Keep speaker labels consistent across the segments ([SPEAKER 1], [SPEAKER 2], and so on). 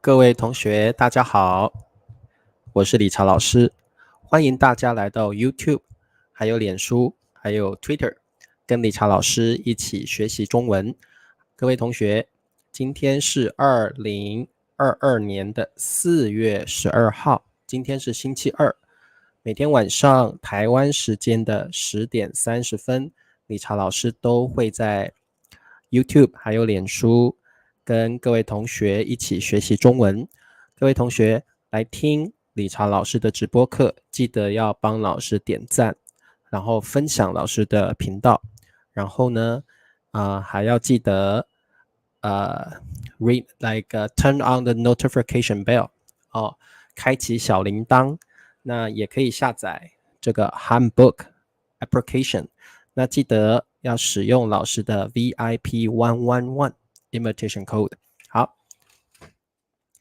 [SPEAKER 1] 各位同学大家好，我是理查老师，欢迎大家来到 YouTube 还有脸书还有 Twitter 跟理查老师一起学习中文。各位同学，今天是2022年的4月12号，今天是星期二，每天晚上台湾时间的10点30分，理查老师都会在 YouTube 还有脸书跟各位同学一起学习中文。各位同学来听理查老师的直播课，记得要帮老师点赞，然后分享老师的频道，然后呢还要记得turn on the notification bell 开启小铃铛。那也可以下载这个 Handbook application， 那记得要使用老师的 VIP111 invitation code。 好，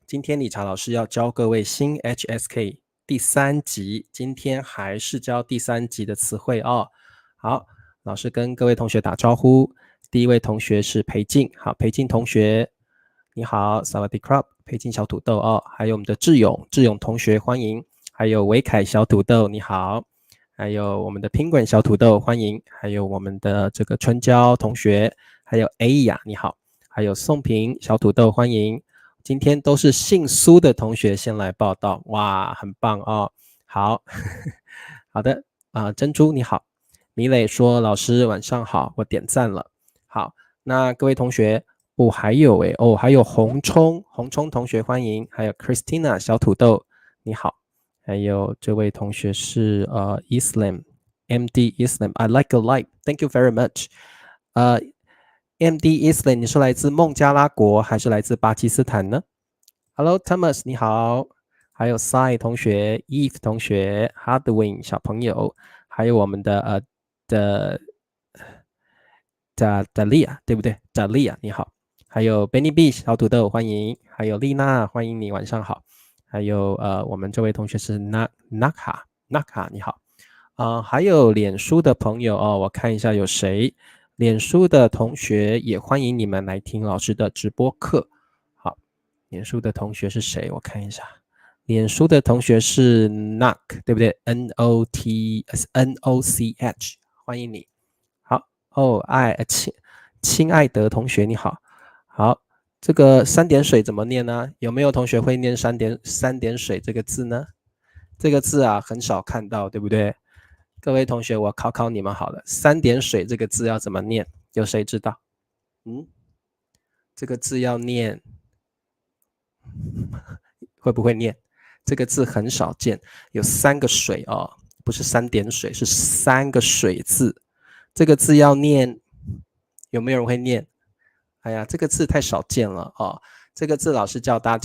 [SPEAKER 1] 今天理查老师要教各位新 HSK 第3集，今天还是教第3集的词汇哦。好，老师跟各位同学打招呼。第一位同学是裴静，好，裴静同学你好，萨瓦迪卡，裴静小土豆哦。还有我们的志勇同学欢迎，还有维凯小土豆你好，还有我们的Penguin小土豆欢迎，还有我们的这个春娇同学，还有 A 雅你好，还有宋平小土豆欢迎。今天都是姓苏的同学先来报道，哇，很棒哦。好好的珍珠你好，米磊说老师晚上好，我点赞了。好，那各位同学还有还有红葱同学欢迎，还有 Christina 小土豆你好，还有这位同学是Islam MD Islam I like a light thank you very much MD Islam 你是来自孟加拉国还是来自巴基斯坦呢？ Hello Thomas 你好，还有 Sai 同学 Eve 同学 Hardwin 小朋友，还有我们的Dalia 对不对？ Dalia 你好，还有 Benny B 小土豆欢迎，还有丽娜欢迎你晚上好，还有我们这位同学是 Naka 你好还有脸书的朋友我看一下有谁，脸书的同学也欢迎你们来听老师的直播课。好，脸书的同学是谁？我看一下，脸书的同学是 Nock 对不对？ Noch 欢迎你。亲爱的同学你好。好，这个三点水怎么念呢？有没有同学会念三点水这个字呢？这个字很少看到对不对？各位同学我考考你们好了，三点水这个字要怎么念？有谁知道？这个字要念会不会念？这个字很少见，有3个水不是三点水，是3个水字。这个字要念，有没有人会念？哎呀，这个字太少见了这个字老师教大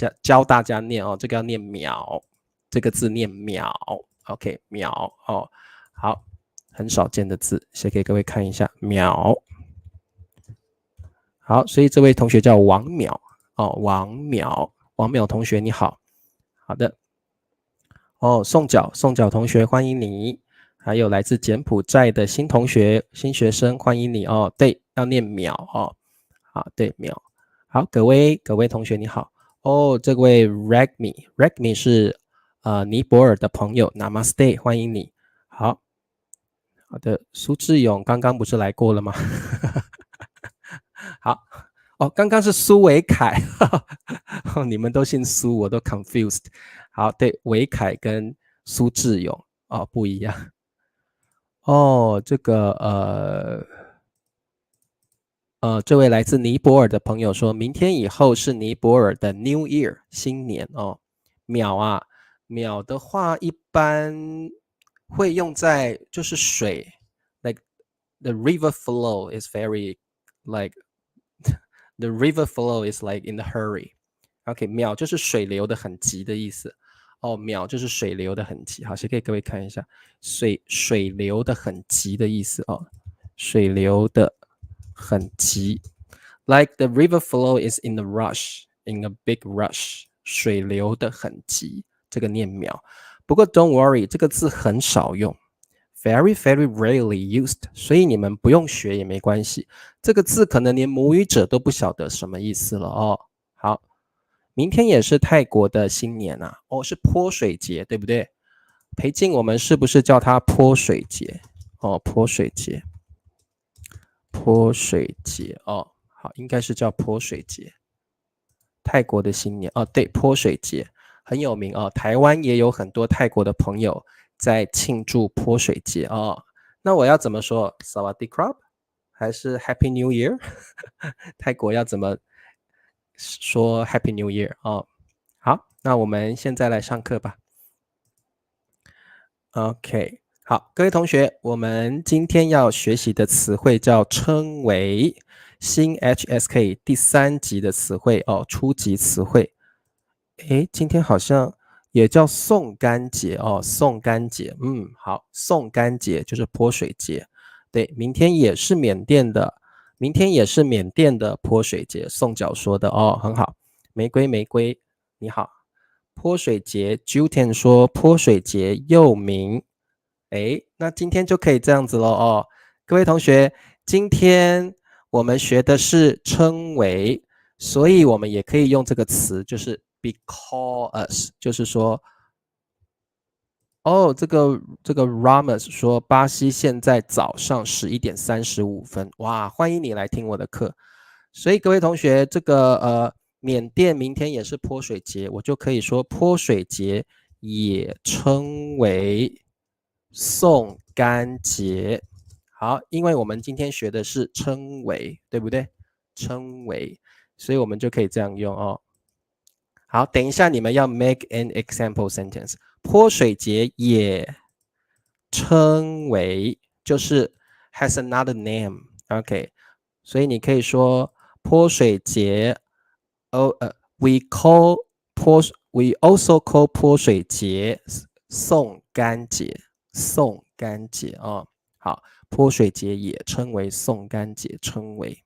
[SPEAKER 1] 家念这个要念苗，这个字念苗 ，OK， 苗好，很少见的字，先给各位看一下苗。好，所以这位同学叫王淼王淼同学你好。好的宋角同学欢迎你，还有来自柬埔寨的新学生欢迎你对，要念淼好，对，淼。好，各位同学你好这位 Ragmi 是尼泊尔的朋友 Namaste 欢迎你。好的，苏志勇刚刚不是来过了吗？好刚刚是苏维凯你们都姓苏，我都 confused。 好，对，维凯跟苏志勇不一样这个这位来自尼泊尔的朋友说，明天以后是尼泊尔的 New Year 新年淼的话一般会用在就是水 like the river flow is very like the river flow is like in a hurry OK 淼就是水流的很急的意思淼就是水流的很急。好，先给各位看一下水流的很急的意思水流的很急 like the river flow is in a rush in a big rush 水流的很急，这个念淼。不过 don't worry 这个字很少用， very very rarely used， 所以你们不用学也没关系。这个字可能连母语者都不晓得什么意思了哦。好，明天也是泰国的新年啊，哦，是泼水节，对不对？裴静，我们是不是叫它泼水节？哦，泼水节，泼水节哦，好，应该是叫泼水节。泰国的新年哦，对，泼水节很有名哦。台湾也有很多泰国的朋友在庆祝泼水节哦。那我要怎么说 ？Sawadee krap 还是 Happy New Year？ 泰国要怎么说 Happy New Year 哦？好，那我们现在来上课吧。OK， 好，各位同学，我们今天要学习的词汇叫称谓，新 HSK 第3集的词汇哦，初级词汇。诶，今天好像也叫送干节哦，送干节，好，送干节就是泼水节。对，明天也是缅甸的泼水节，宋角说的哦，很好。玫瑰，你好。泼水节 Juten 说泼水节又名，诶，那今天就可以这样子咯哦。各位同学，今天我们学的是称谓，所以我们也可以用这个词，就是 because， 就是说，哦，这个 Ramos 说巴西现在早上11点35分，哇，欢迎你来听我的课。所以各位同学，这个缅甸明天也是泼水节，我就可以说泼水节也称为送干节。好，因为我们今天学的是称谓，对不对？称谓，所以我们就可以这样用哦。好，等一下你们要 make an example sentence。泼水节也称为，就是 has another name。OK， 所以你可以说泼水节。We also call 泼水节送干节，送干节哦。好，泼水节也称为送干节，称为。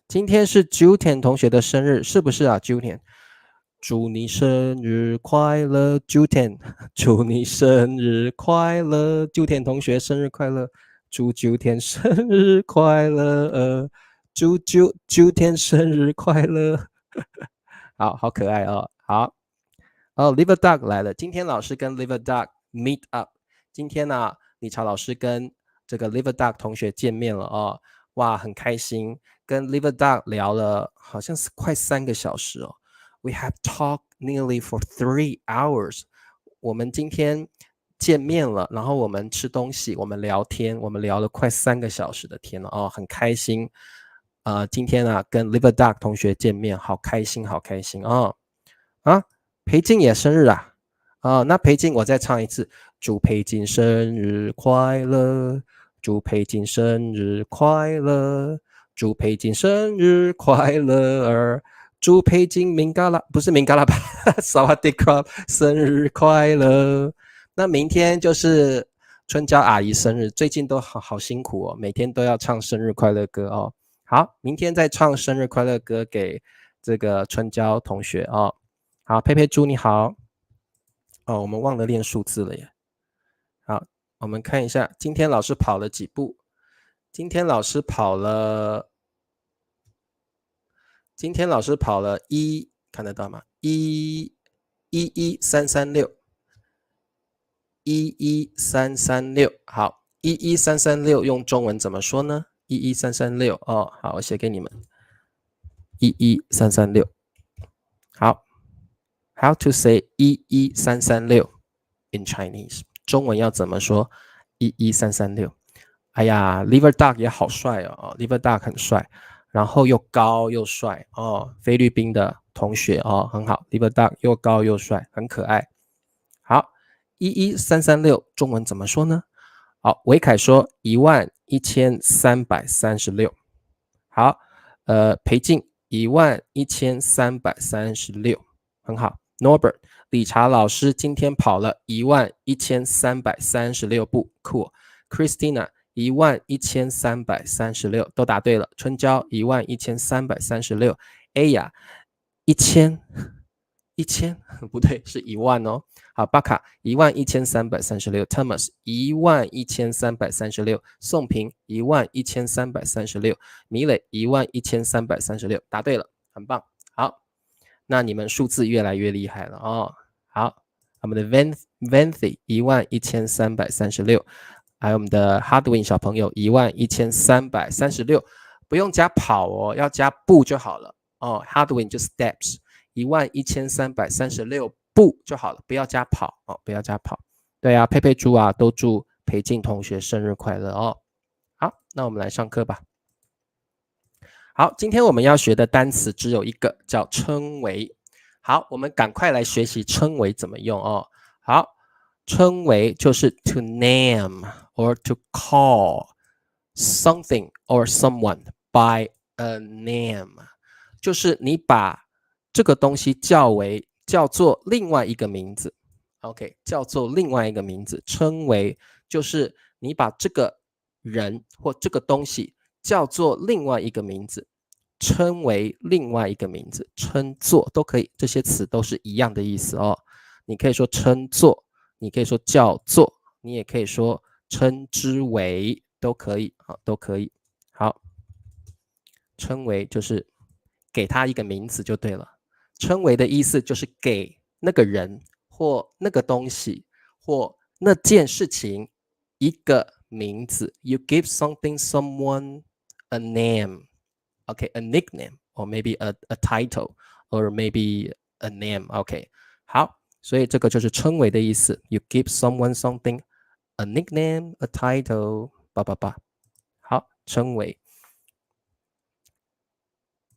[SPEAKER 1] 今天是 Juten 同学的生日，是不是啊 Juten？ 祝你生日快乐 Juten， 祝你生日快乐 Juten 同学生日快乐，祝 Juten 生日快乐，祝 Juten 生日快乐。好可爱哦。好哦 Liver Duck 来了，今天老师跟 Liver Duck meet up。今天呢，理查老师跟这个 Liver Duck 同学见面了哦，哇，很开心，跟 Liver Duck 聊了好像是快3个小时哦。We have talked nearly for 3 hours。我们今天见面了，然后我们吃东西，我们聊天，我们聊了快3个小时的天了哦，很开心。今天啊，跟 Liver Duck 同学见面，好开心，好开心哦。裴静也生日啊。那裴静我再唱一次，祝裴静生日快乐，祝裴静生日快乐，祝裴静生日快乐，祝裴静明嘎啦，不是明嘎啦吧，Sawadee krap， 生日快乐。那明天就是春娇阿姨生日，最近都好辛苦哦，每天都要唱生日快乐歌哦。好，明天再唱生日快乐歌给这个春娇同学哦。好，佩佩猪你好。哦，我们忘了练数字了耶。好，我们看一下今天老师跑了几步。今天老师跑了看得到吗？11336 11336。好，11336用中文怎么说呢？11336哦，好，我写给你们。11336。好 ，How to say 11336 in Chinese？ 中文要怎么说？11336。哎呀 ，Liver Duck 也好帅哦 ，Liver Duck 很帅，然后又高又帅哦，菲律宾的同学哦，很好 ，Liver Duck 又高又帅，很可爱。好，11336中文怎么说呢？好，维凯说11336。好，裴静11336，很好。Norbert 理查老师今天跑了11336步，酷。Christina 11336，都答对了。春娇11336，A 呀1000 1000不对，是10000哦。好，巴卡11336 ，Thomas 11336，宋平11336，米磊11336，答对了，很棒。好，那你们数字越来越厉害了哦。好，我们的 Venthy 11336，还有我们的 Hardwin 小朋友11336，不用加跑哦，要加步就好了哦。Hardwin 就 steps。11336步就好了，不要加跑哦，不要加跑。对啊，佩佩猪啊，都祝裴静同学生日快乐哦。好，那我们来上课吧。好，今天我们要学的单词只有一个，叫称谓。好，我们赶快来学习称谓怎么用哦。好，称谓就是 to name or to call something or someone by a name， 就是你把这个东西叫做另外一个名字 ，OK， 叫做另外一个名字，称谓就是你把这个人或这个东西叫做另外一个名字，称为另外一个名字，称作都可以，这些词都是一样的意思哦。你可以说称作，你可以说叫做，你也可以说称之为，都可以啊，都可以。好，称为就是给他一个名字就对了。称谓的意思就是给那个人或那个东西或那件事情一个名字。You give something, someone a name, okay, a nickname, or maybe a title, or maybe a name, okay. 好，所以这个就是称谓的意思。You give someone something, a nickname, a title, 叭叭叭。好，称谓。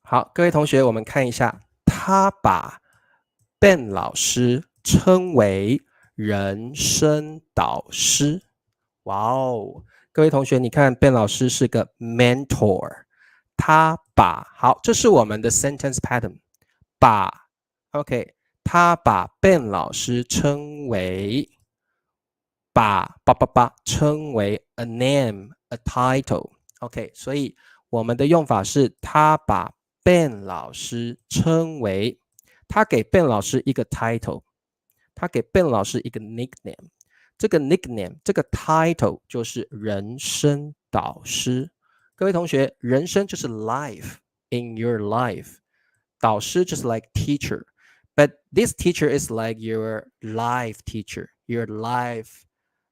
[SPEAKER 1] 好，各位同学，我们看一下。他把 Ben 老师称为人生导师。哇哦，各位同学，你看 Ben 老师是个 mentor， 他把，好，这是我们的 sentence pattern， 把 ，OK， 他把 Ben 老师称为称为 a name a title，OK， 所以我们的用法是他把Ben 老师称为，他给 Ben 老师一个 title， 他给 Ben 老师一个 nickname， 这个 nickname 这个 title 就是人生导师。各位同学，人生就是 life in your life， 导师就是 like teacher， but this teacher is like your life teacher, your life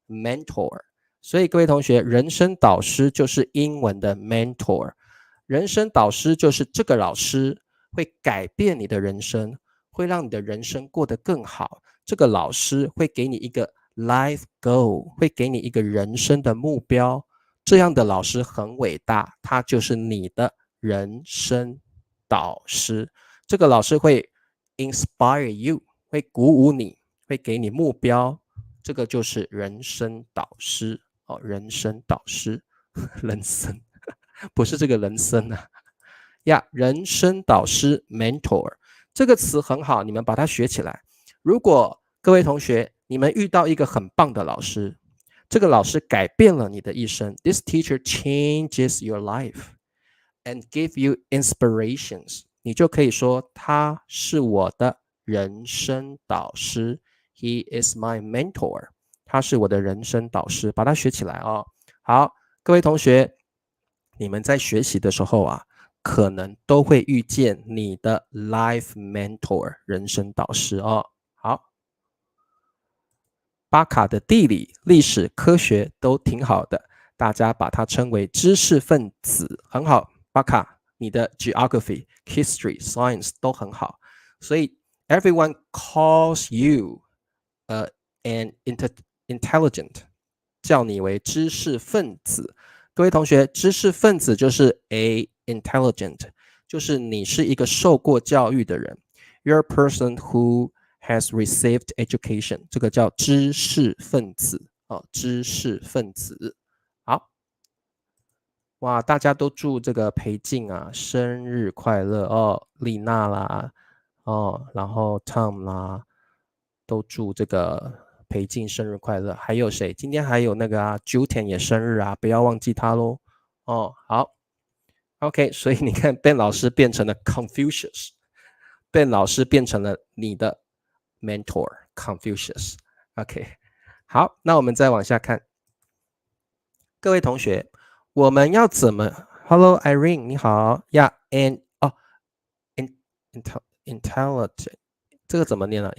[SPEAKER 1] mentor。 所以各位同学，人生导师就是英文的 mentor，人生导师就是这个老师会改变你的人生，会让你的人生过得更好。这个老师会给你一个 life goal， 会给你一个人生的目标。这样的老师很伟大，他就是你的人生导师。这个老师会 inspire you， 会鼓舞你，会给你目标。这个就是人生导师哦，人生导师，人生。不是这个人生啊呀，人生导师 mentor 这个词很好，你们把它学起来。如果各位同学你们遇到一个很棒的老师，这个老师改变了你的一生 ，This teacher changes your life and give you inspirations， 你就可以说他是我的人生导师 ，He is my mentor， 他是我的人生导师，把它学起来哦。好，各位同学。你们在学习的时候啊，可能都会遇见你的 life mentor 人生导师哦。好，巴卡的地理、历史、科学都挺好的，大家把它称为知识分子，很好。巴卡，你的 geography、history、science 都很好，所以 everyone calls you an intelligent， 叫你为知识分子。各位同学，知识分子就是 a intelligent， 就是你是一个受过教育的人。You're a person who has received education， 这个叫知识分子哦，知识分子。好，哇，大家都祝这个裴静啊生日快乐哦，丽娜啦，哦，然后 Tom 啦，都祝这个裴静生日快乐。还有谁？今天还有那个啊 Juten 也生日啊，不要忘记他咯。哦，好 ，OK， 所以你看 Ben 老师变成了 Confucius， Ben 老师变成了你的 mentor Confucius。OK， 好，那我们再往下看。各位同学，我们要怎么 ？Hello Irene， 你好呀。And 哦 ，intelligent 这个怎么念呢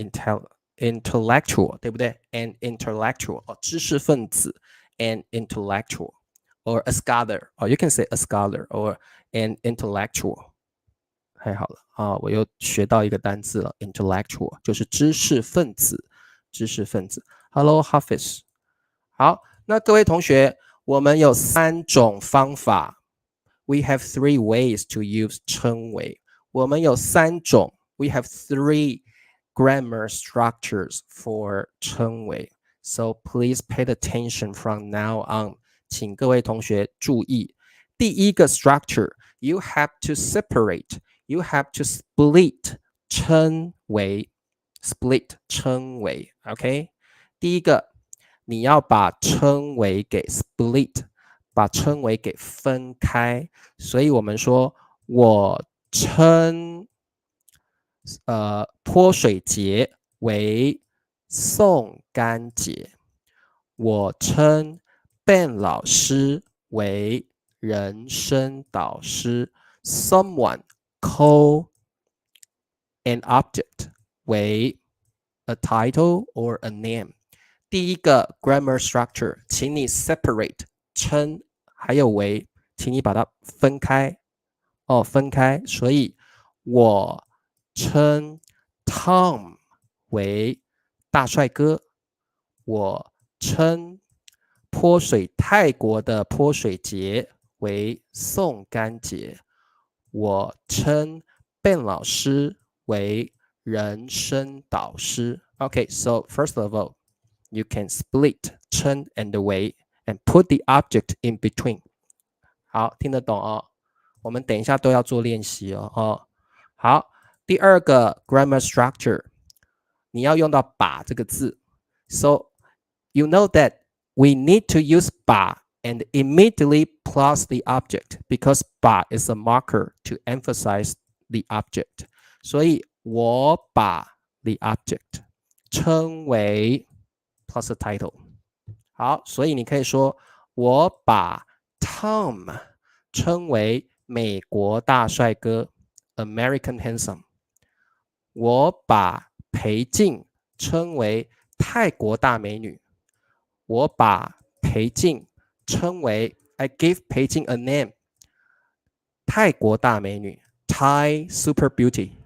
[SPEAKER 1] ？intellectual 对不对 ？An intellectual 哦，知识分子 ，an intellectual or a scholar 哦 ，you can say a scholar or an intellectual。太好了啊！我又学到一个单字了 ，intellectual 就是知识分子，知识分子。Hello Hafiz， 好，那各位同学，我们有3种方法 ，we have 3 ways to use 称谓。我们有3种 ，we have 3 grammar structures for 称谓。So please pay attention from now on， 请各位同学注意。第一个 structure，you have to separate。You have to split 称谓 split 称谓 OK 第一个你要把称谓给 split 把称谓给分开所以我们说我称泼水节为送干节我称 Ben 老师为人生导师 someone call an object 为 a title or a name 第一个 grammar structure 请你 separate 称还有为请你把它分开分开所以我称 Tom 为大帅哥我称泼水泰国的泼水节为送干节我称 Ben 老师为人生导师。Okay, so first of all, you can split 称 and 为 and put the object in between. 好，听得懂哦？我们等一下都要做练习哦。好，第二个 grammar structure， 你要用到把这个字。So you know that we need to use 把 and immediately plus the object because 把 is a marker to emphasize the object. 所以我把 the object 称为 plus a title. 好，所以你可以说我把 Tom 称为美国大帅哥 American handsome. 我把裴静称为泰国大美女。我把裴静称为 I give 裴静 a name 泰国大美女 Thai super beauty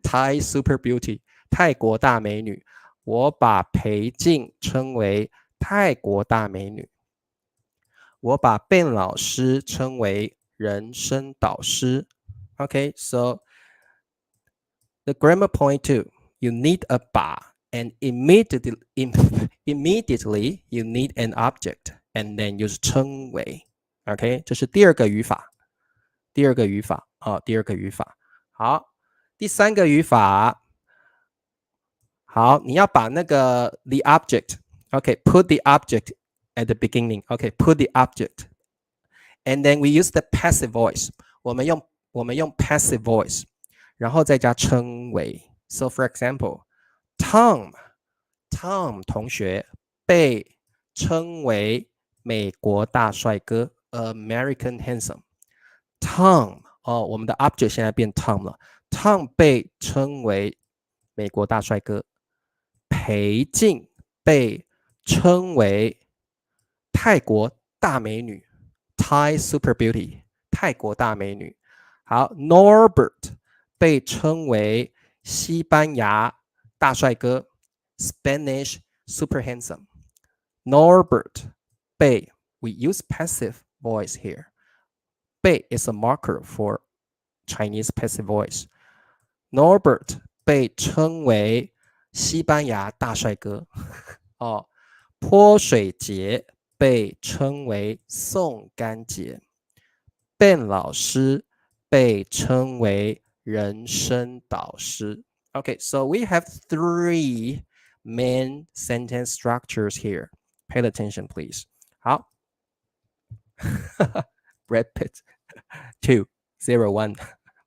[SPEAKER 1] Thai super beauty 泰国大美女我把裴静称为泰国大美女我把 Ben 老师称为人生导师 Okay, so the grammar point 2 you need a 把 and immediately you need an object and then use 称谓 OK 这是第二个语法好第三个语法好你要把那个 the object OK put the object at the beginning OK put the object and then we use the passive voice 我们用 passive voice 然后再加称谓 so for example Tom 同学被称为美国大帅哥 American handsome Tom 我们的 object 现在变 Tom 了 Tom 被称为美国大帅哥裴静被称为泰国大美女 Thai super beauty 泰国大美女好 Norbert 被称为西班牙大帅哥 Spanish super handsome Norbert 被 we use passive voice here 被 is a marker for Chinese passive voice Norbert 被称为西班牙大帅哥泼水节被称为送干节 Ben 老师被称为人生导师 Okay, so we have 3 main sentence structures here. Pay attention, please. 好 Brad Pitt 201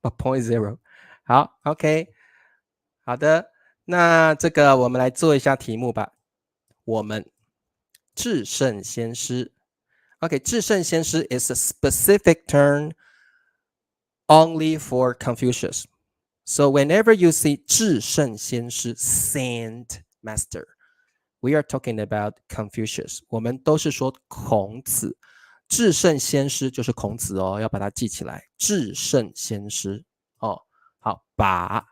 [SPEAKER 1] 0 好 OK 好的，那这个我们来做一下题目吧。我们至圣先师 ，OK， 至圣先师 is a specific term only for Confucius. So whenever you see 至圣先师 Saint Master, we are talking about Confucius. 我们都是说孔子，至圣先师就是孔子哦，要把它记起来。至圣先师哦，好，把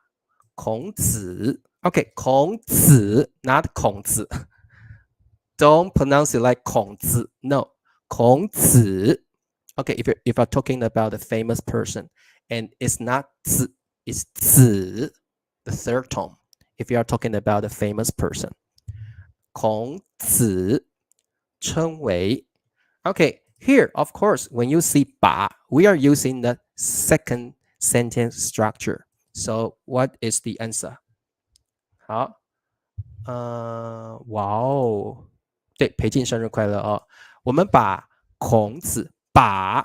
[SPEAKER 1] 孔子 OK， 孔子 not 孔子 don't pronounce it like 孔子 no 孔子 OK if you're talking about a famous person and it's not 子 it's 子 the third tone if you are talking about a famous person 孔子称为 OK here of course when you see 把 we are using the second sentence structure so what is the answer 好，哇哦，对，裴静生日快乐哦！我们把孔子把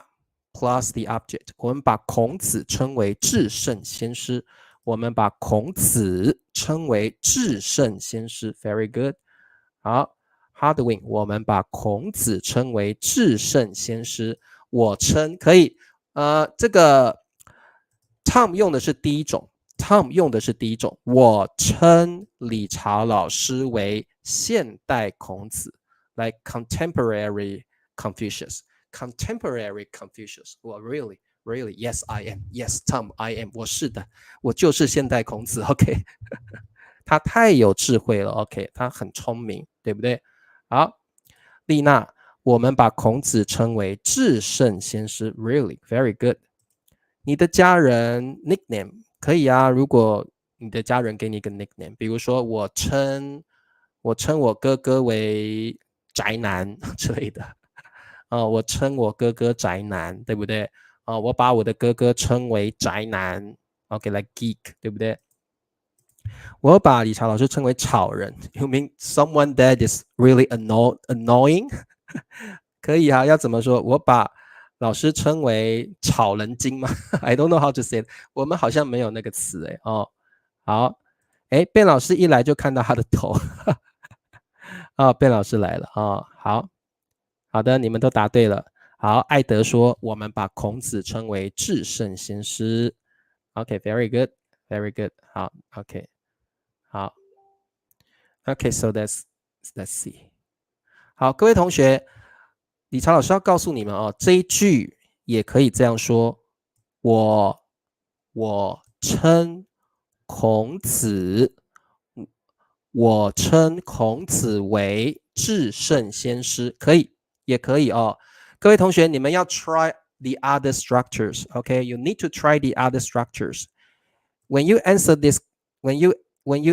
[SPEAKER 1] plus the object， 我们把孔子称为至圣先师，我们把孔子称为至圣先师 ，very good。好 ，Hardwin， 我们把孔子称为至圣先师，我称可以，这个 Tom 用的是第一种。Tom 用的是第一种，我称李朝老师为现代孔子 ，like contemporary Confucius. Contemporary Confucius. Well, really, really, yes, I am. Yes, Tom, I am. 我是的，我就是现代孔子。OK， 他太有智慧了。OK， 他很聪明，对不对？好，丽娜，我们把孔子称为至圣先师。Really, very good. 你的家人 nickname。可以啊，如果你的家人给你一个 nickname， 比如说我称我哥哥为宅男之类的，我称我哥哥宅男，对不对？我把我的哥哥称为宅男 ，OK，like geek， 对不对？我把理查老师称为吵人 ，You mean someone that is really annoying？ 可以啊，要怎么说？我把老师称为吵人精吗？I don't know how to say it。我们好像没有那个词哎哦。好，哎，卞老师一来就看到他的头，卞老师来了哦。好，好的，你们都答对了。好，艾德说我们把孔子称为至圣先师。OK，very good，very good。好，OK，好。OK，so let's see。好，各位同学，理查老师要告诉你们哦，这一句也可以这样说：我称孔子，我称孔子为至圣先师，可以，也可以哦。各位同学，你们要 try the other structures. Okay, you need to try the other structures. When you answer this, when you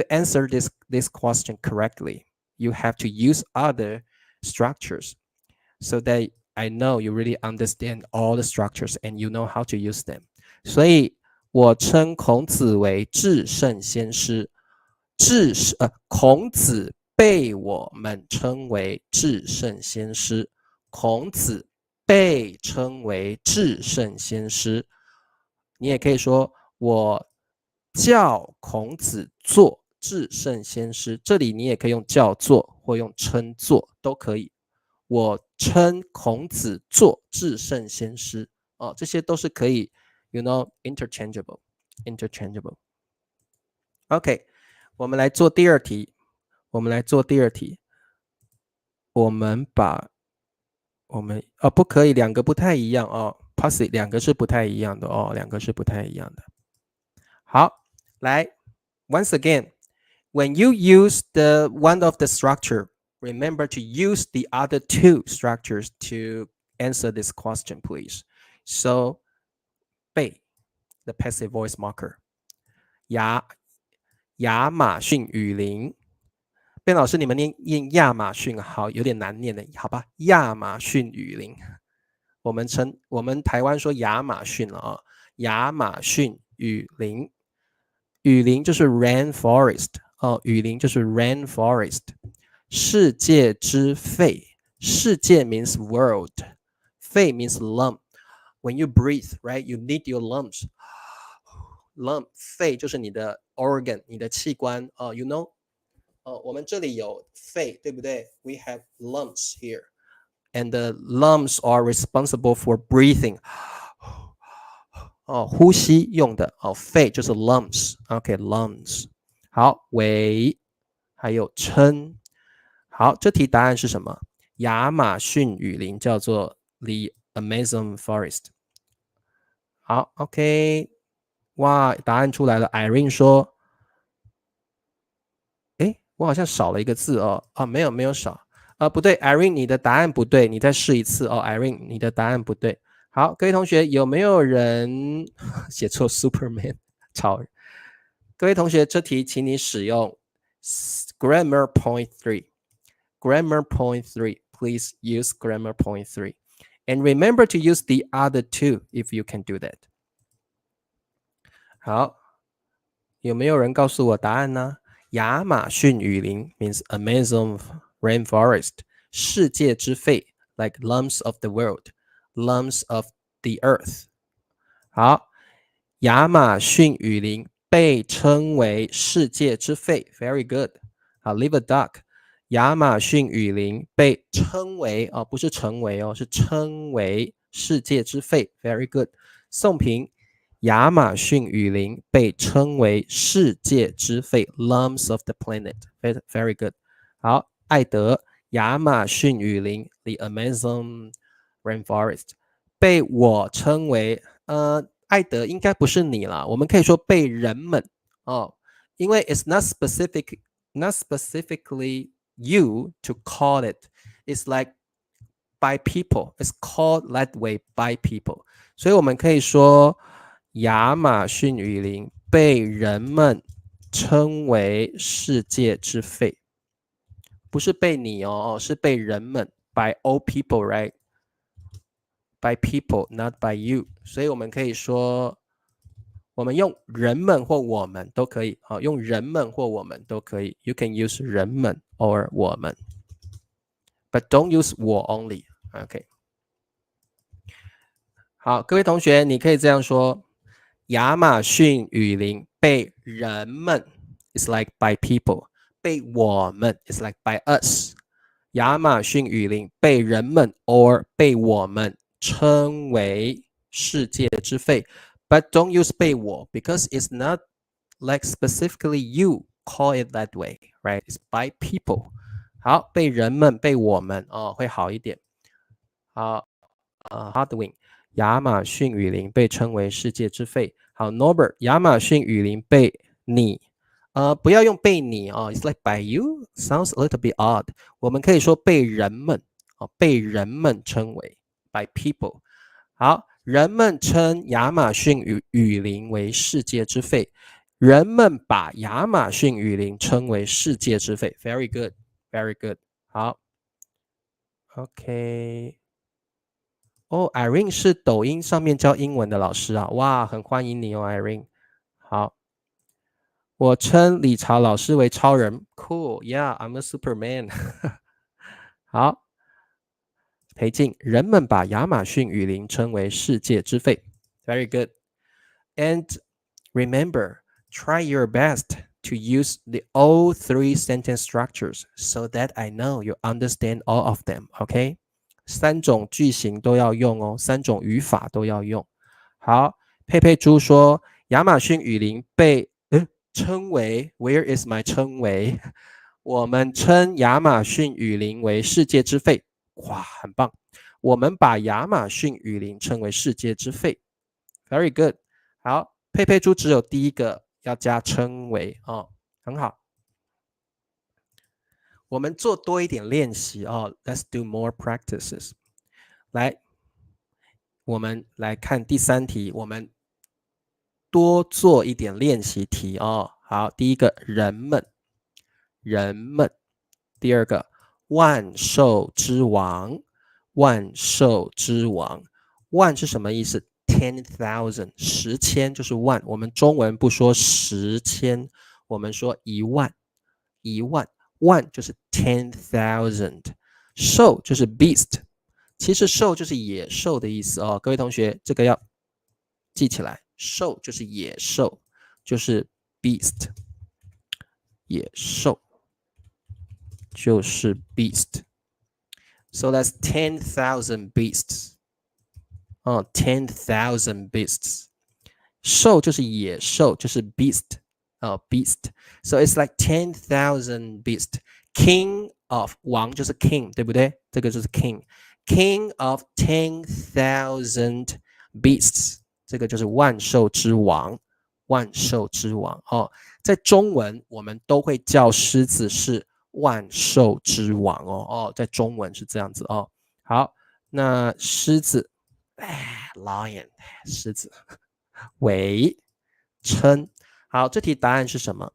[SPEAKER 1] answer this question correctly, you have to use other structures so that I know you really understand all the structures and you know how to use them. 所以我称孔子为至圣先师，孔子被我们称为至圣先师，孔子被称为至圣先师。你也可以说我叫孔子做至圣先师，这里你也可以用叫做或用称作都可以。我称孔子做至圣先师哦，这些都是可以 ，you know interchangeable。OK， 我们来做第二题。我们把不可以，两个不太一样哦 ，posse 两个是不太一样的哦，两个是不太一样的。好，来 ，once again，when you use the one of the structure。Remember to use the other two structures to answer this question, please. So, 被 the passive voice marker. 亚马逊雨林。卞老师，你们念亚马逊，好，有点难念的，好吧？亚马逊雨林，我们台湾说亚马逊了啊，亚马逊雨林，雨林就是 rainforest 哦，雨林就是 rainforest。世界之肺，世界 means world， 肺 means lung。When you breathe, right, you need your lungs lump 肺就是你的 organ 你的器官you know 我们这里有肺对不对 We have lumps here and the lumps are responsible for breathing 呼吸用的肺就是 lumps OK lumps 好为还有称好这题答案是什么亚马逊雨林叫做 the Amazon forest 好 OK 哇答案出来了 Irene 说诶我好像少了一个字没有少不对 Irene 你的答案不对你再试一次Irene 你的答案不对好各位同学有没有人写错 Superman 超人各位同学这题请你使用 Grammar Point 3 Grammar Point 3 Please use Grammar Point 3 And remember to use the other two if you can do that 好有没有人告诉我答案呢亚马逊雨林 means Amazon rainforest 世界之肺 like lumps of the world lumps of the earth 好亚马逊雨林被称为世界之肺 very good 好 leave a duck 亚马逊雨林被称为不是成为是称为世界之肺 very good 宋平亚马逊雨林被称为世界之肺 lumps of the planet very good 好艾德亚马逊雨林 the Amazon rainforest 被我称为艾德应该不是你啦我们可以说被人们因为 it's not specifically you to call it it's like by people it's called that way by people 所以我们可以说亚马逊雨林被人们称为世界之肺不是被你是被人们 by all people right by people not by you 所以我们可以说我们用人们或我们都可以用人们或我们都可以 you can use 人们 or 我们 but don't use 我 only OK 好各位同学你可以这样说亚马逊雨林被人们 is like by people 被我们 is like by us 亚马逊雨林被人们 or 被我们称为世界之肺 but don't use 被我 because it's not like specifically you call it that way right it's by people 好被人们被我们会好一点好Hardwin亚马逊雨林被称为世界之肺。好 Norbert 亚马逊雨林被你不要用被你it's like by you sounds a little bit odd 我们可以说被人们被人们称为 by people 好人们称亚马逊雨林为世界之肺人们把亚马逊雨林称为世界之肺 very good very good 好 OK Irene 是抖音上面教英文的老师啊，哇，很欢迎你Irene。好，我称李朝老师为超人 ，Cool, yeah, I'm a Superman 好，裴静，人们把亚马逊雨林称为世界之肺 ，Very good. And remember, try your best to use the all three sentence structures so that I know you understand all of them. OK? 三种句型都要用三种语法都要用。好，佩佩猪说，亚马逊雨林被称为 Where is my 称为？我们称亚马逊雨林为世界之肺。哇，很棒！我们把亚马逊雨林称为世界之肺。Very good。好，佩佩猪只有第一个要加称为很好。我们做多一点练习Let's do more practices. 来，我们来看第三题，我们多做一点练习题好，第一个人们，人们；第二个万兽之王，万兽之王。万是什么意思 ？10,000， 10千就是万。我们中文不说10千，我们说10000， 10000。万就是 10,000， 兽就是 beast， 其实兽就是野兽的意思各位同学这个要记起来，兽就是野兽就是 beast， 野兽就是 beast。So that's 10,000 beasts. 10,000 beasts. 兽就是野兽，就是 beast. Beast. So it's like 10,000 beasts. King of 王就是 king， 对不对？这个就是 king. King of 10,000 beasts. 这个就是万兽之王，万兽之王。在中文我们都会叫狮子是万兽之王哦，在中文是这样子哦。好，那狮子 lion 狮子为称。好，这题答案是什么？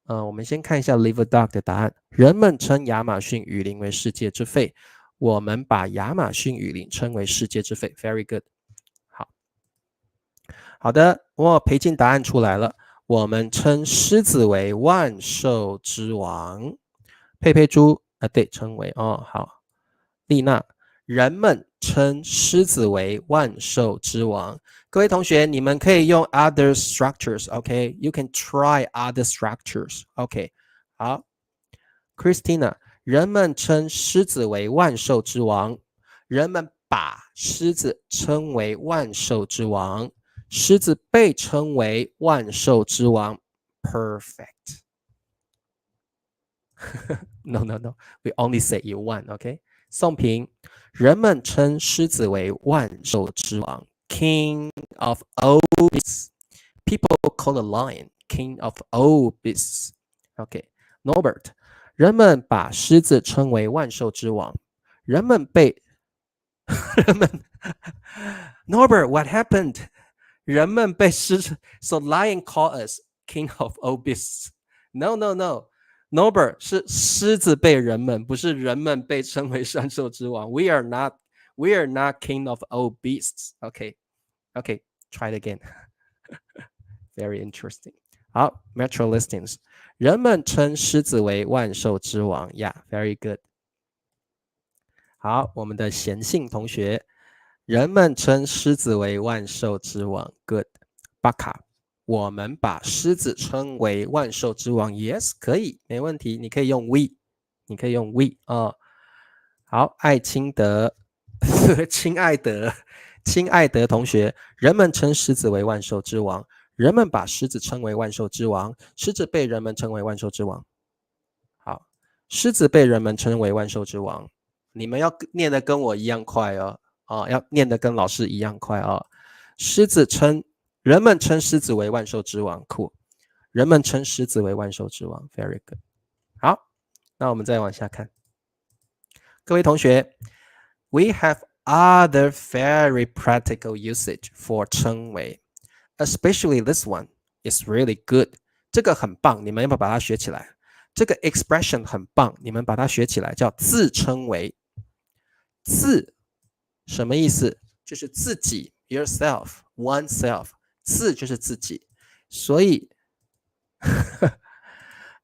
[SPEAKER 1] 我们先看一下 Liver Dog 的答案。人们称亚马逊雨林为世界之肺，我们把亚马逊雨林称为世界之肺。Very good。好的，裴静答案出来了。我们称狮子为万兽之王。佩佩猪对，称为好。丽娜，人们称狮子为万兽之王。各位同学，你们可以用 other structures，OK？ You can try other structures，OK？ 好 ，Christina， 人们称狮子为万兽之王。人们把狮子称为万兽之王。狮子被称为万兽之王。Perfect. No. We only say you won, okay? 宋平，人们称狮子为万兽之王 ，King of all beasts. People call the lion King of all beasts. Okay. Norbert， 人们把狮子称为万兽之王。人们Norbert, what happened? 人们被狮子 ，so lion call us king of all beasts. No. Norbert 是狮子被人们，不是人们被称为万兽之王。We are not king of all beasts. Okay, try it again. Very interesting. 好 ，Metro Listings， 人们称狮子为万兽之王。Yeah, very good. 好，我们的贤信同学。人们称狮子为万兽之王 ，Good。巴卡，我们把狮子称为万兽之王 ，Yes， 可以，没问题，你可以用 we， 你可以用 we 好，爱卿德，亲爱的同学，人们称狮子为万兽之王，人们把狮子称为万兽之王，狮子被人们称为万兽之王。好，狮子被人们称为万兽之王，你们要念的跟我一样快哦。要念得跟老师一样快人们称狮子为万兽之王，酷。人们称狮子为万兽之王 ，very good。好，那我们再往下看。各位同学 ，we have other very practical usage for 称谓 ，especially this one is really good。这个很棒，你们要不要把它学起来？这个 expression 很棒，你们把它学起来，叫自称为。自什么意思？就是自己 yourself, oneself， 自就是自己。所以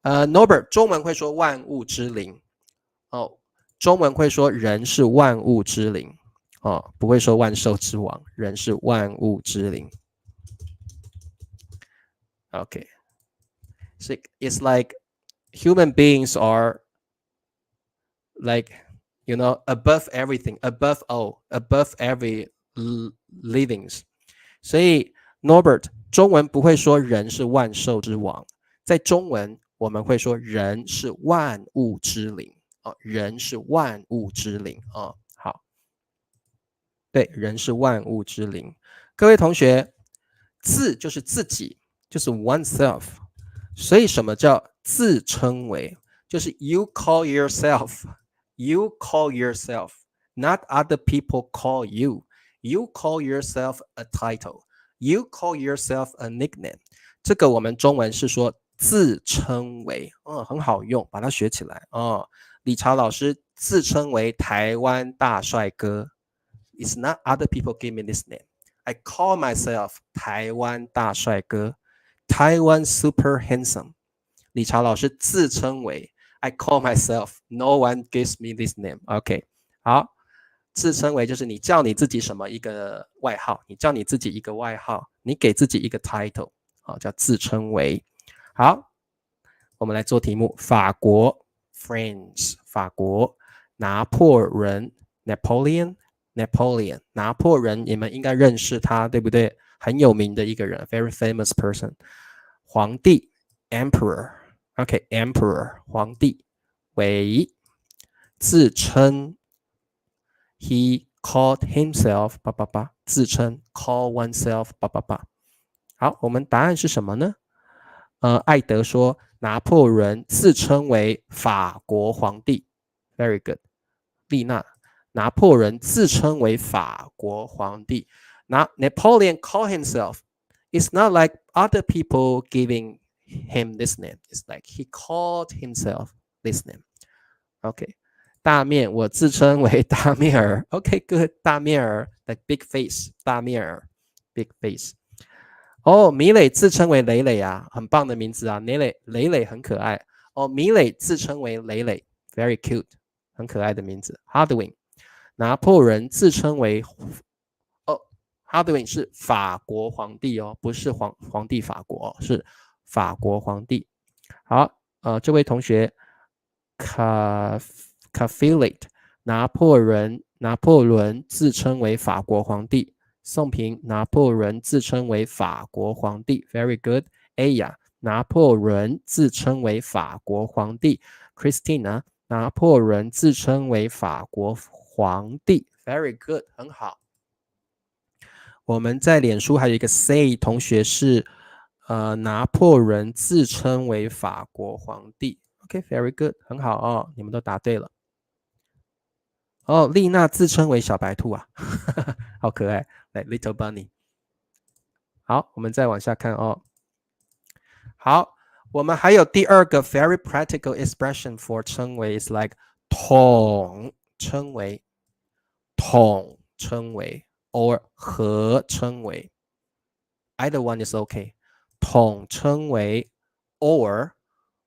[SPEAKER 1] Norbert 中文会说万物之灵中文会说人是万物之灵不会说万兽之王，人是万物之灵。Okay, so it's like human beings are like above everything, above all, above every livings. 所以 Norbert 中文不会说人是万兽之王，在中文我们会说人是万物之灵人是万物之灵好，对，人是万物之灵。各位同学，自就是自己，就是 oneself。所以什么叫自称为？就是 you call yourself。You call yourself, not other people call you. You call yourself a title. You call yourself a nickname. 这个我们中文是说自称为很好用，把它学起来理查老师自称为台湾大帅哥。It's not other people give me this name. I call myself 台湾大帅哥 Taiwan super handsome. 理查老师自称为I call myself, no one gives me this name. OK, 好，自称为就是你叫你自己什么一个外号，你叫你自己一个外号，你给自己一个 title 叫自称为。好，我们来做题目。法国 France 法国，拿破仑 Napoleon 拿破仑你们应该认识他，对不对？很有名的一个人 very famous person。皇帝 Emperor OK Emperor 皇帝为自称 He called himself 自称 call oneself 好，我们答案是什么呢？艾德说拿破仑自称为法国皇帝 Very good。 丽娜，拿破仑自称为法国皇帝。Napoleon called himself. It's not like other people giving him this name. It's like he called himself this name. OK， 大面，我自称为大面儿。OK， good， 大面儿 like big face， 大面儿 big face。米磊自称为磊磊啊，很棒的名字啊，磊磊很可爱。米磊自称为磊磊 ，very cute， 很可爱的名字。Hardwin， 拿破仑自称为Hardwin 是法国皇帝哦，不是皇帝法国，是法国皇帝。好，这位同学 Cafilate， 拿破仑自称为法国皇帝。宋平，拿破仑自称为法国皇帝 ，very good。Aya， 拿破仑自称为法国皇帝。Christina， 拿破仑自称为法国皇帝 ，very good， 很好。我们在脸书还有一个 Say 同学是拿破仑自称为法国皇帝 ，OK，very good， 很好哦，你们都答对了。丽娜自称为小白兔啊，好可爱 ，like little bunny。好，我们再往下看哦。好，我们还有第二个 very practical expression for 称谓 is like 统称谓 or 合称谓 ，either one is okay。统称谓 or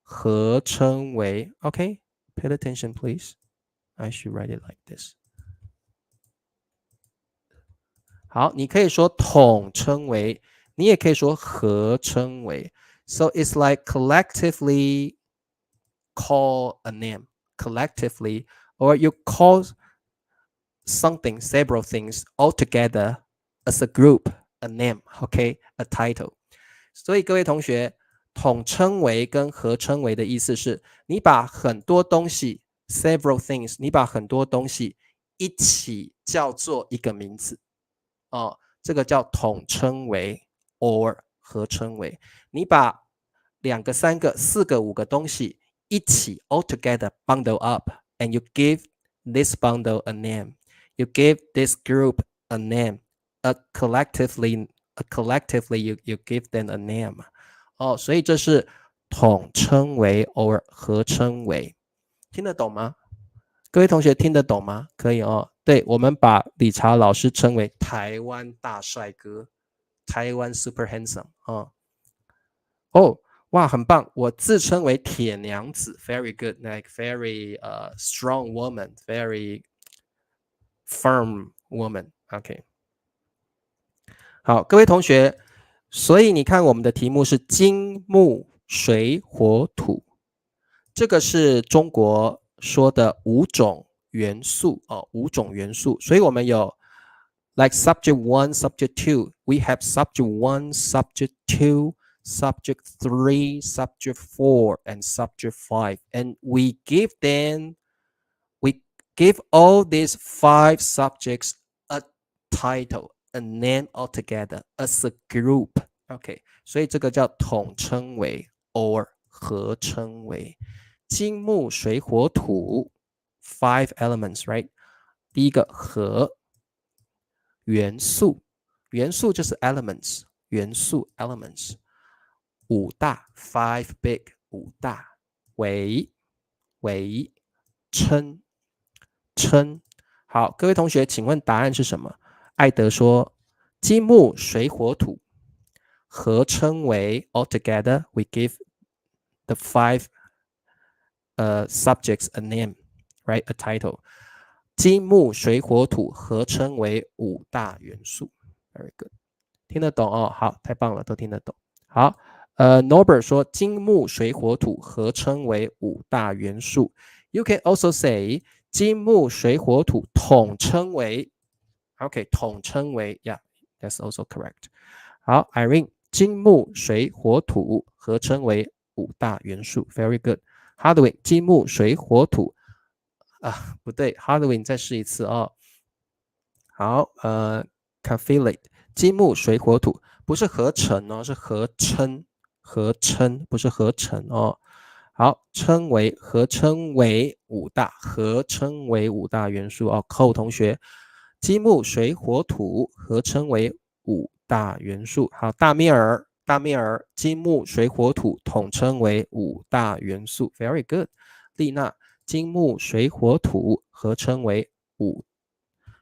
[SPEAKER 1] 合称谓 ，OK，pay attention please。I should write it like this。好，你可以说统称谓，你也可以说合称谓。So it's like collectively call a name, collectively, or you call something, several things all together as a group, a name, okay, a title. 所以各位同学，统称谓跟合称谓的意思是，你把很多东西 several things， 你把很多东西一起叫做一个名字。这个叫统称谓 or 合称谓。你把2个、3个、4个、5个东西一起 all together bundle up and you give this bundle a name. You give this group a name. Collectively you give them a name. 所以这是统称谓 or 合称谓。听得懂吗？各位同学听得懂吗？可以哦。对，我们把理查老师称为台湾大帅哥，台湾 super handsome 哇，很棒！我自称为铁娘子 ，very good， like very strong woman, very firm woman. OK， 好，各位同学，所以你看我们的题目是金木水火土，这个是中国说的5种元素5种元素，所以我们有 like subject 1, subject 2, we have subject 1, subject 2, subject 3, subject 4, and subject 5, and we give all these 5 subjects a title, a name altogether as a group. OK， 所以这个叫统称谓 or 合称谓。金木水火土 5 elements, right？ 第一个合元素，元素就是 elements， 元素 elements。5大 5 big 5大，为称。好，各位同学，请问答案是什么？艾德说金木水火土合称为 altogether we give the 5 subjects a name, right? A title. 金木水火土合称为5大元素。Very good， 听得懂哦？好，太棒了，都听得懂。好，Norbert 说金木水火土合称为五大元素。You can also say 金木水火土统称为 OK 统称为 Yeah that's also correct。好 Irene 金木水火土合称为五大元素 Very good。Hardwin 金木水火土不对 Hardwin 再试一次哦。好Confilate 金木水火土不是合成哦，是合称，合称不是合成哦。好，合称为五大元素哦。寇同学，金木水火土合称为五大元素。好，大面儿，金木水火土统称为五大元素。Very good。丽娜，金木水火土合称为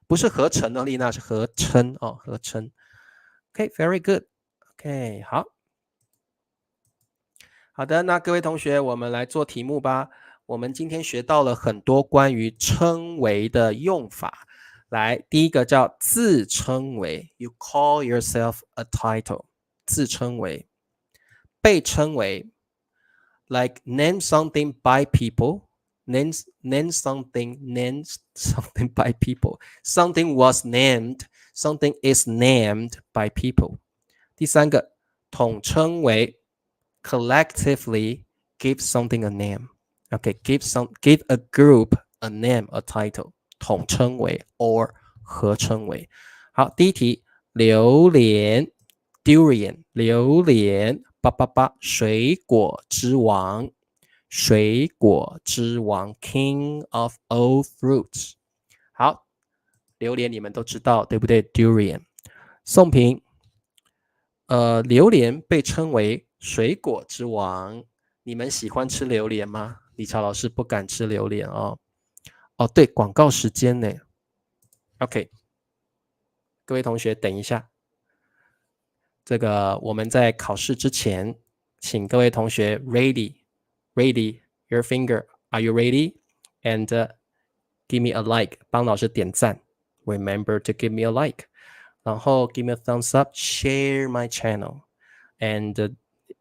[SPEAKER 1] 不是合成的，丽娜是合称哦，合称。OK，very good。OK， 好。好的，那各位同学，我们来做题目吧。我们今天学到了很多关于称谓的用法。来，第一个叫自称谓 ，You call yourself a title。自称谓，被称谓 ，like name something by people。Name something by people. Something was named, something is named by people. 第三个，统称为 collectively give something a name. Okay, give a group a name, a title. 统称为 or 合称为。好，第一题，榴莲 durian， 榴莲水果之王。水果之王 King of all fruits。 好，榴莲你们都知道对不对？ Durian。 宋平，榴莲被称为水果之王，你们喜欢吃榴莲吗？理查老师不敢吃榴莲哦。对，广告时间呢。 OK， 各位同学等一下，这个我们在考试之前请各位同学 ready your finger. Are you ready? And give me a like. 帮老师点赞。Remember to give me a like. 然后 give me a thumbs up. Share my channel. And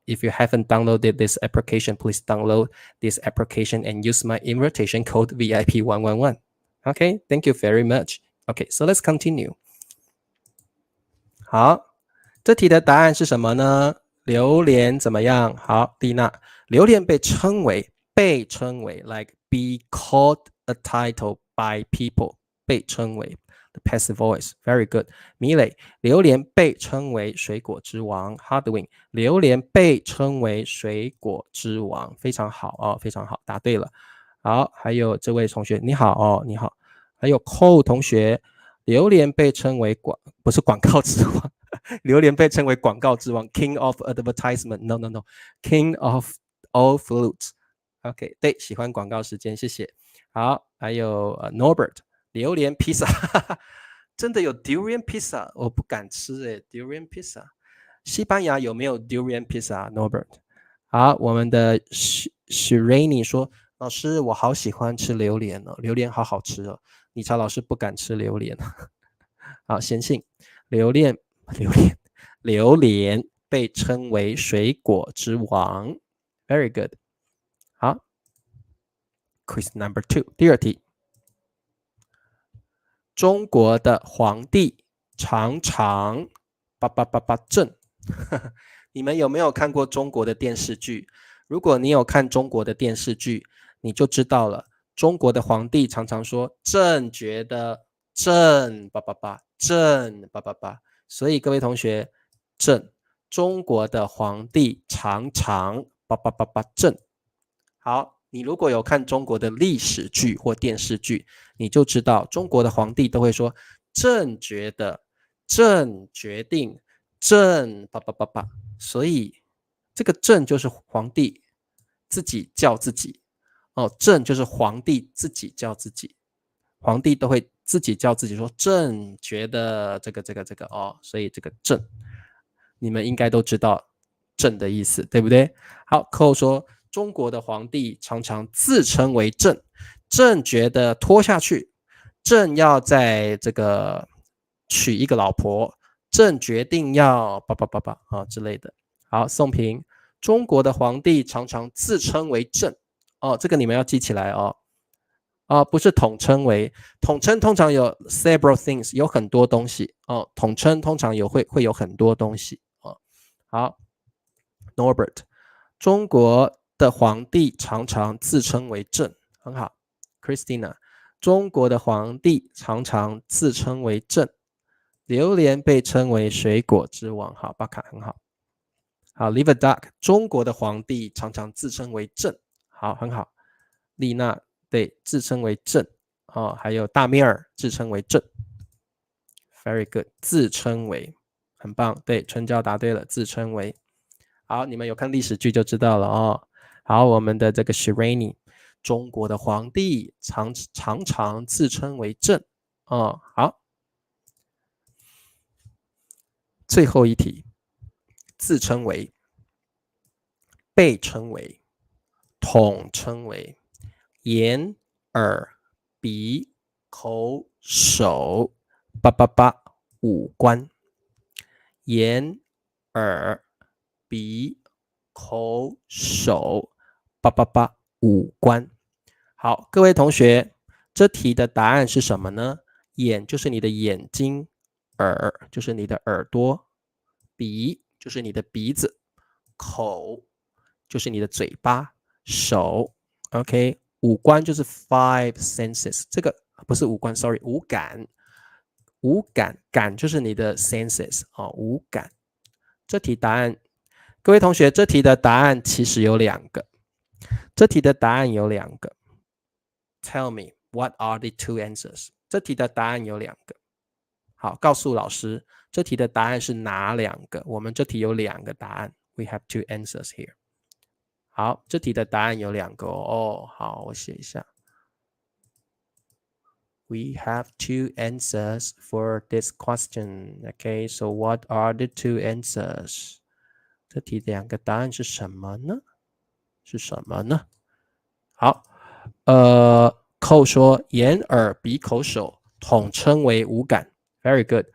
[SPEAKER 1] if you haven't downloaded this application, please download this application and use my invitation code VIP111. Okay, thank you very much. Okay, so let's continue. 好，这题的答案是什么呢？榴莲怎么样？好，丽娜，榴莲被称为 like be called a title by people， 被称为 the passive voice。 Very good。 米磊，榴莲被称为水果之王。 Hardwin， 榴莲被称为水果之王。非常好哦，非常好，答对了。好，还有这位同学，你好哦，你好。还有 Cole 同学，榴莲被称为不是广告之王，榴莲被称为广告之王 King of advertisement。 No King of all fruits。OK， 对，喜欢广告时间，谢谢。好，还有Norbert， 榴莲披萨真的有 durian pizza？ 我不敢吃durian pizza。 西班牙有没有 durian pizza Norbert？ 好，我们的 Shirani 说，老师我好喜欢吃榴莲哦，榴莲好好吃哦。理查老师不敢吃榴莲。好，贤信，榴莲被称为水果之王。 Very good。 好， Quiz number 2， 第二题，中国的皇帝常常正。你们有没有看过中国的电视剧？如果你有看中国的电视剧，你就知道了，中国的皇帝常常说朕觉得，朕朕所以各位同学，朕，中国的皇帝常常正。好，你如果有看中国的历史剧或电视剧，你就知道中国的皇帝都会说朕觉得，朕决定，朕所以这个朕就是皇帝自己叫自己哦，朕就是皇帝自己叫自己，皇帝都会自己叫自己说朕觉得这个哦，所以这个朕你们应该都知道朕的意思，对不对？好，寇说中国的皇帝常常自称为朕，朕觉得拖下去，朕要在这个娶一个老婆，朕决定要之类的。好，宋平，中国的皇帝常常自称为朕。哦，这个你们要记起来哦。哦，不是统称为，统称通常有 several things， 有很多东西哦。统称通常会有很多东西哦。好 ，Norbert， 中国的皇帝常常自称为朕，很好。Christina， 中国的皇帝常常自称为朕。榴莲被称为水果之王，好，巴卡很好。好 ，Live a duck， 中国的皇帝常常自称为朕，好，很好。丽娜对，自称为朕哦，还有大米尔自称为朕 ，very good， 自称为，很棒，对，春娇答对了，自称为。好，你们有看历史剧就知道了哦。好，我们的这个 Shirani， 中国的皇帝常常自称为朕哦。好，最后一题，自称为、被称为、统称为、眼、耳、鼻、口、手五官。眼、耳、鼻、口、手五官。好，各位同学，这题的答案是什么呢？眼就是你的眼睛，耳就是你的耳朵，鼻就是你的鼻子，口就是你的嘴巴，手 OK， 五官就是 five senses， 这个不是五官 sorry， 五感，五感，感就是你的 senses 哦，五感。这题答案，各位同学，这题的答案其实有两个，这题的答案有两个。Tell me what are the two answers？ 这题的答案有两个。好，告诉老师，这题的答案是哪两个？我们这题有两个答案。We have two answers here。好，这题的答案有两个哦。好，我写一下。We have two answers for this question. Okay, so what are the two answers? 这题两个答案是什么呢？是什么呢？好，寇说眼、耳、鼻、口、手统称为五感。Very good。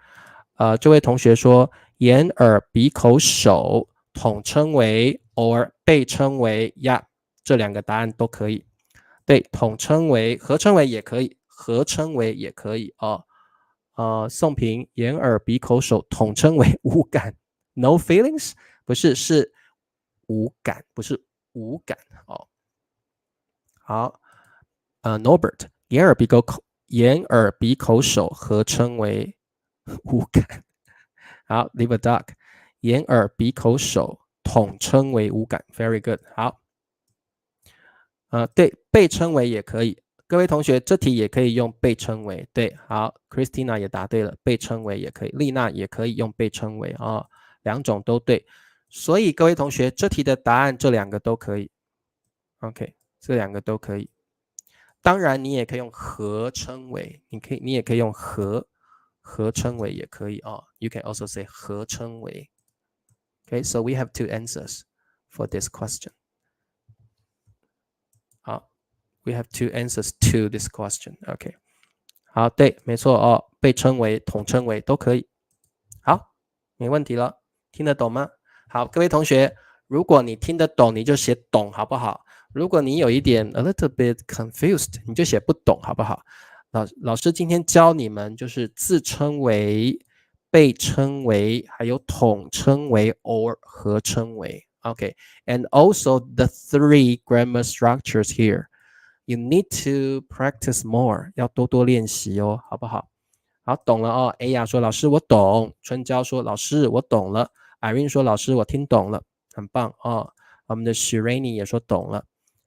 [SPEAKER 1] 这位同学说眼、耳、鼻、口、手统称为 or 被称为呀，这两个答案都可以。对，统称为、合称为也可以，合称为也可以哦。宋平眼、耳、鼻、口、手统称为五感 ，no feelings， 不是，是五感，不是五感哦。好，Norbert 眼、耳、鼻、口、眼、耳、鼻、口、手合称为五感。好 ，Live a duck 眼、耳、鼻、口、手统称为五感 ，very good。好，对，被称为也可以。各位同学，这题也可以用被称为。对，好 ，Christina 也答对了，被称为也可以，丽娜也可以用被称为啊，两种都对。所以各位同学，这题的答案这两个都可以。OK， 这两个都可以。当然，你也可以用合称为，你也可以用合称为也可以哦。You can also say 合称为。Okay, so we have two answers for this question. 好 ，we have two answers to this question. OK， 好，对，没错哦，被称为、统称为都可以。好，没问题了，听得懂吗？好，各位同学，如果你听得懂，你就写懂，好不好？如果你有一点 a little bit confused， 你就写不懂，好不好？老师今天教你们就是自称为、被称为，还有统称为 or 合称为。Okay, and also the three grammar structures here. You need to practice more， 要多多练习哦，好不好？好，懂了哦。A 雅说：“老师，我懂。”春娇说：“老师，我懂了。” Irene 说：“老师，我听懂了。”很棒哦。我们的 Shirani 也说懂了。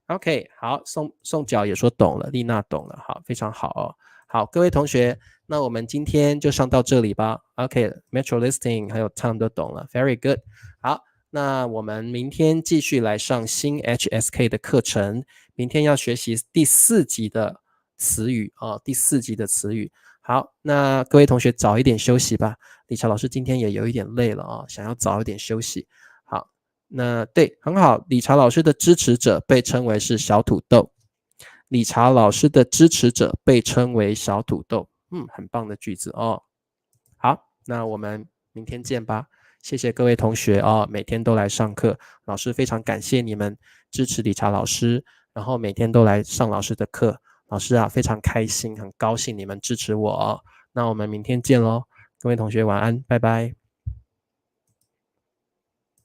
[SPEAKER 1] OK， 好，宋角也说懂了，丽娜懂了，好，非常好哦。好，各位同学，那我们今天就上到这里吧。OK，Metro Listing 还有 Time 都懂了 ，Very good。好，那我们明天继续来上新 HSK 的课程。明天要学习第4集的词语哦，第4集的词语。好，那各位同学早一点休息吧。理查老师今天也有一点累了哦，想要早一点休息。好，那对，很好。理查老师的支持者被称为是小土豆。理查老师的支持者被称为小土豆。很棒的句子哦。好，那我们明天见吧。谢谢各位同学哦，每天都来上课，老师非常感谢你们支持理查老师，然后每天都来上老师的课，老师啊非常开心，很高兴你们支持我哦。那我们明天见喽，各位同学晚安，拜拜。